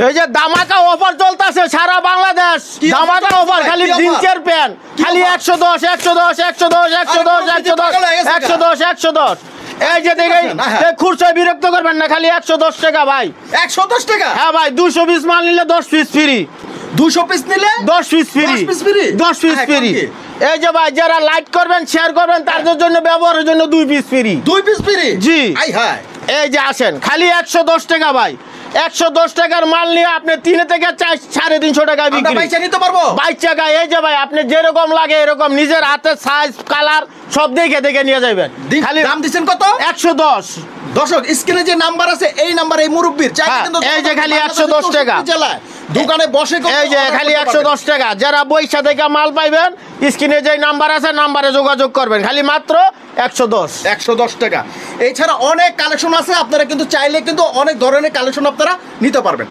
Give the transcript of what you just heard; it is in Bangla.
এই যে ধামাকা অফার চলতেছে সারা বাংলাদেশ, ধামাকা অফার। খালি জিন্সের প্যান্ট খালি 110 110 110 110 110 110। এই যে দেখেন খুরসায় বিরক্ত করবেন না, খালি 110 টাকা ভাই। 110 টাকা? হ্যাঁ ভাই, 200 পিস মাল নিলে 10 পিস ফ্রি। 200 পিস নিলে 10 পিস ফ্রি। 10 piece free. এই যে ভাই, যারা লাইক করবেন শেয়ার করবেন তাদের জন্য ব্যবহারের জন্য 2 পিস ফ্রি। 2 piece free? জি। আই হায়। এই যে আসেন, খালি 110 টাকা ভাই। 110 টাকার মাল নিয়ে আপনি 3 থেকে 350 টাকা বিক্রি। আমরা বাইচা নিতে পারবো? 22 টাকা। এই যে ভাই, আপনি যেরকম লাগে এরকম নিজের হাতের সাইজ কালার সব দেখে দেখে নিয়ে যাবেন। খালি দাম দিবেন কত? 110। দর্শক, স্ক্রিনে যে নাম্বার আছে এই নাম্বার এই মুরব্বির চাইলে কিন্তু এই যে খালি 110 টাকা জেলায় দোকানে বসে এই যে খালি 110 টাকা। যারা বইসা থেকে মাল পাইবেন স্ক্রিনে যে নাম্বার আছে নাম্বারে যোগাযোগ করবেন, খালি মাত্র 110 টাকা। এছাড়া অনেক কালেকশন আছে, আপনারা কিন্তু চাইলে কিন্তু অনেক ধরনের কালেকশন আপনারা নিতে পারবেন।